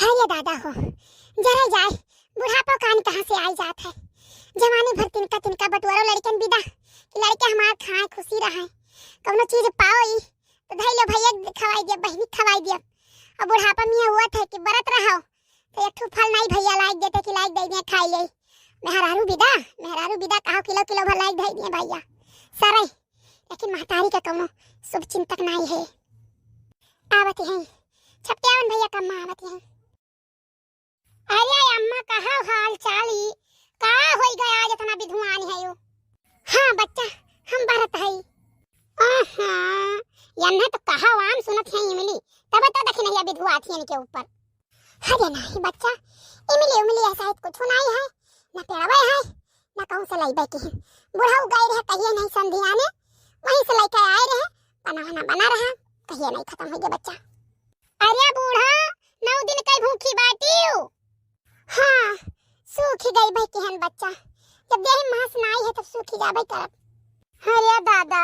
अरे दादा हो जरा जाए बुढ़ापा कान कहाँ से आई जात है। जवानी भर तिनका तिनका बटुआरो लड़कन बिदा कि लड़के हमार खाए खुशी रहे कौनो चीज पाओ ई तो धई लो भैया खवाई दिया बहनी खवाई दिया। अब बुढ़ापा में हुआ था कि बरत रहो तो एक ठो फल नहीं भैया लाइक देते कि लाइक दे दिए खाई ले। मेहरारू बिदा कहो किलो किलो भर लाइक दे दिए भैया सारे। लेकिन महतारी का कौनो शुभ चिंतक नहीं है। आवती है छपटियावन भैया कम्मा आवती है। अरे अम्मा कहा हाल चाली का होई गया आज इतना विधुआन है यो। हाँ बच्चा हम बरत है। यन्ना तो कहा आम सुनत है इमली तब तो देखी नहीं विधुआ थी इनके ऊपर। अरे नहीं बच्चा इमली ऐसा कुछ नहीं है न पेड़वे है न कहूं से लाई बैठी है। बुढ़ा गए रहे कहिए नहीं संधिया ने वहीं से लेकर आए रहे बना रहा कहिए नहीं खत्म हो गया बच्चा। अरे बूढ़ा 9 दिन कई भूखी बाटी। हाँ सूखी गई भाई केहन बच्चा जब देह मांस नाई है तब सूखी जाबे करब। अरे दादा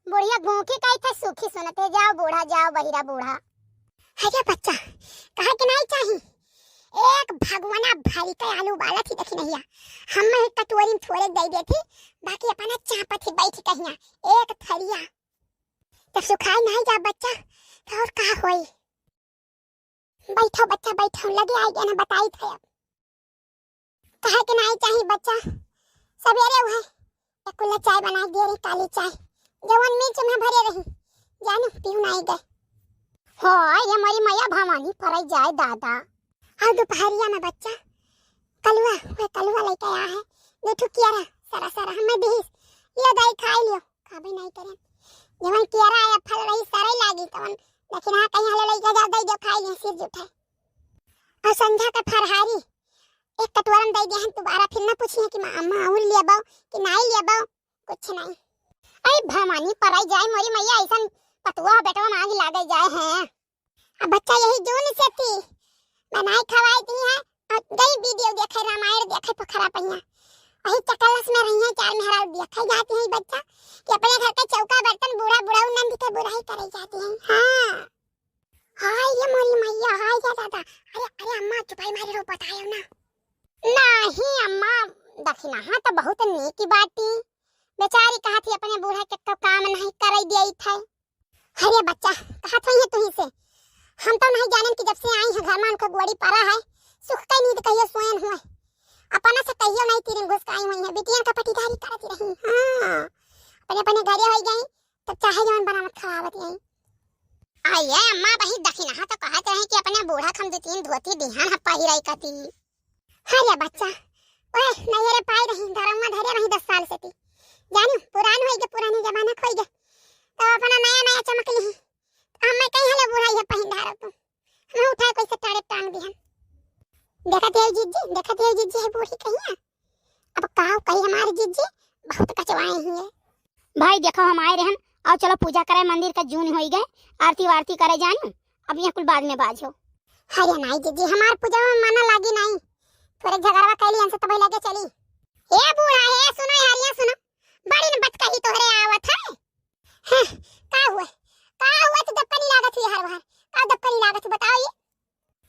बुढ़िया भूखी कई था सूखी सुनते जाओ बूढ़ा जाओ बहिरा बूढ़ा। अरे बच्चा कहा कि नहीं चाहिए एक भगवाना भारी का आलू वाला थी देखी नहीं हम एक कटोरी में थोड़े दे देती बाकी अपना चापा थी बैठी कहिया एक थरिया तब सुखाई नहीं जा बच्चा तो और कहा होई। बैठो बच्चा बैठो लगे आई गया ना बताई थे अब कहे कि नहीं चाहिए बच्चा सवेरे हुए एक कुल्ला चाय बना दे रही काली चाय जवन मिर्च में भरे रही जानू पीऊ नहीं गए हो ये मरी मैया भवानी पड़ई जाए दादा। और दोपहरिया में बच्चा कलुआ लेके आया है देखो कियारा सारा हमें भी ये दाई खाई लियो खाबे नहीं करे जवन कियारा आया फल रही सारे लागी तवन लेकिन हां कहीं हले लेके जा दई दो खाई ले सिर जुठे। और संध्या का फरहारी एक कटोरम दे दिया दोबारा फिर ना पूछिए कि अम्मा और लिया बाओ कि नहीं लिया बाओ कुछ नहीं। अरे भवानी पराई जाए मोरी मैया ऐसा पतुआ बेटवा मांग लागे जाए हैं। अब बच्चा यही जून से थी बनाई खवाई दी है और गई वीडियो देखे रामायण देखे पोखरा पहिया वही चकलस में रही है चार मेहरा देखे जाती है बच्चा कि अपने घर का चौका बर्तन बूढ़ा नंद के बुराई करे जाती है। हां हाय ये मोरी मैया हाय या दादा अरे अम्मा चुपाई मारे रो बतायो ना। नहीं अम्मा दखिना हाँ तो बहुत नेकी बाती बेचारी कहा थी अपने बूढ़ा के काम नहीं कर दिया था। अरे बच्चा कहा था ये तुही से हम तो नहीं जाने कि जब से आई है घर में उनको गोड़ी पड़ा है सुख का नींद कहियो सोयन हुए अपना से कहियो नहीं तीन घुस आई हुई है बिटिया का पटीदारी करती रही। हां अपने घरे हो गई तब चाहे जवन बनावत खवावत यही आइए अम्मा वही दखिना हाँ तो कहत रहे कि अपने बूढ़ा खम 2-3 धोती दिहान हप्पा ही रही कती। अरे बच्चा ओए नहीं रे पाई रही धरम में धरे रही 10 साल से थी जानू पुरान होई के पुरानी जमाना खोई गए तो अपना नया चमक ली हम मैं कहीं हले बुढ़ाई है पहिन धारो तुम हम उठा कोई से टाड़े टांग दिहन देखत है जीजी है बूढ़ी कहीं अब काव कहीं हमारी जीजी बहुत कचवाए ही है। भाई देखो हम आए रहन और चलो पूजा करे मंदिर का जून होई गए आरती वारती करे जानू अब ये कुल बाद में बाजो। अरे नहीं जीजी हमार पूजा में मना लागी नहीं थोड़े झगड़वा कैली हमसे तब लगे चली। ए बूढ़ा है सुनो हरिया सुनो बड़ी न बचका ही तोहरे आवत है। का हुआ तो दप्पनी लागत हुई हर बार का दप्पनी लागत बताओ ये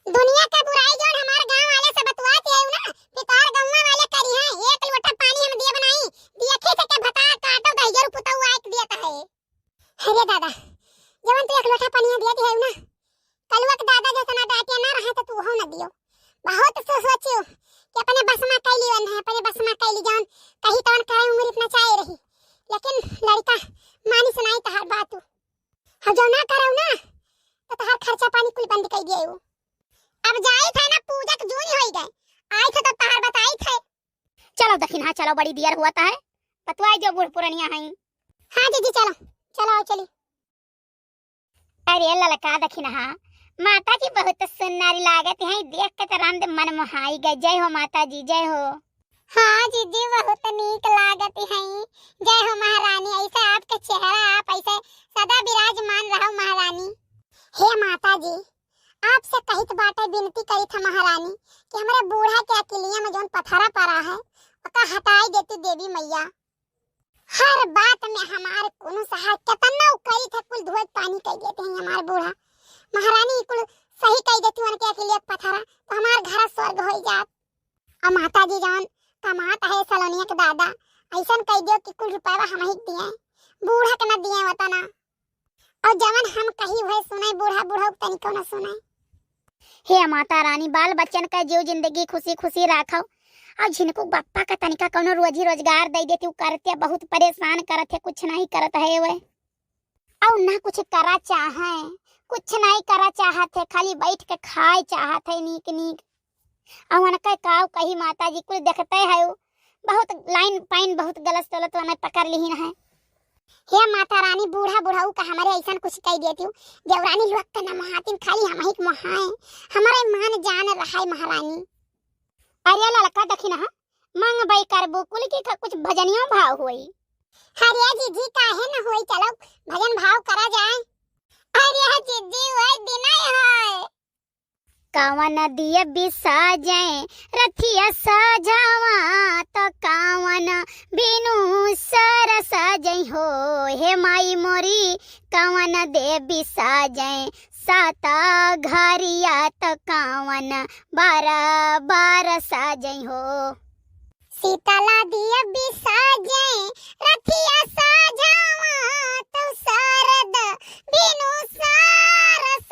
दुनिया का बुराई जोन हमार गांव वाले सब बतवाते है ना पितार गौवा वाले करी है एक लोटा पानी हम दिए बनाई दिए खेत के भता काटो गइजर पुतौ आक दिया है। अरे दादा जवन तू एक लोटा पानी दिए दी है ना कलुआ के दादा जैसा ना डाटिया ना रहे तो तू हो ना दियो बहुत सोचियो कि अपने बस में कैली वन है अपने बस में कैली जान कहीं तवन करे उम्र इतना चाहे रही लेकिन लड़का मानी सुनाई तहर बात हम जो ना करो ना तो तहर खर्चा पानी कुल बंद कर दिए अब जाई था ना पूजा के जून होई गए आई थे तो तहर बताई थे। चलो दखिना चलो बड़ी देर हुआ है पतवाई जो बूढ़ पुरनिया है। हां जीजी चलो चली। अरे ललका दखिना माता जी बहुत सुन्नरी लागत है देख के तो राम मन मोहाई गए। जय हो माता जी जय हो। हाँ जीजी बहुत नीक लागत है जय हो महारानी ऐसा आपका चेहरा आप ऐसे सदा विराजमान रहो महारानी। हे माता जी आपसे कहित बाटे विनती करी था महारानी कि हमारे बूढ़ा के अकेलिया में जोन पथरा पड़ा है ओका हटाई देती देवी मैया। हर बात में हमारे कोनो सहाय कितना करी था कुल धोए पानी कह देते हैं हमारे बूढ़ा महारानी कुल सही कह देती उनके अकेले पथरा जी जौन कमात है सलोनिया के दादा ऐसन कह दियो कि कुल रुपया हम ही दिए बूढ़ा के न दिए वता ना और जवन हम कही वह सुनाई बूढ़ा बूढ़ा तनिको न सुनाई। हे माता रानी बाल बच्चन का जीव जिंदगी खुशी खुशी राखो और जिनको बापा का तनिका कोनो रोजी रोजगार दे देती करते बहुत परेशान करत है कुछ नहीं करत है वे और ना कुछ करा चाहे कुछ नहीं करा चाहत है खाली बैठ के खाए चाहत है नीक नीक और उनका काव कही माता जी कुछ देखते है बहुत लाइन पाइन बहुत गलत सलत वाला पकड़ ली है। हे माता रानी बूढ़ा बूढ़ाऊ का हमारे ऐसा कुछ कह देती हूँ देवरानी लोग का ना महातिन खाली हम ही महाए हमारे मान जान रहा है महारानी। अरे लड़का देखी ना मंग बाई करबो कुल की का कुछ भजनियों भाव हुई हरिया जी काहे न होई चलो भजन भाव करा जाए। अरे जी वही दिन है कावन दिए बिसाजे रथिया सजावा तो कावन बिनु सर सजई हो हे माई मोरी कावन दे बिसाजे साता घरिया तो कावन बारह बारह सजई हो सीतला दिया बिसाजे रथिया सजावा तो सरद बिनु सर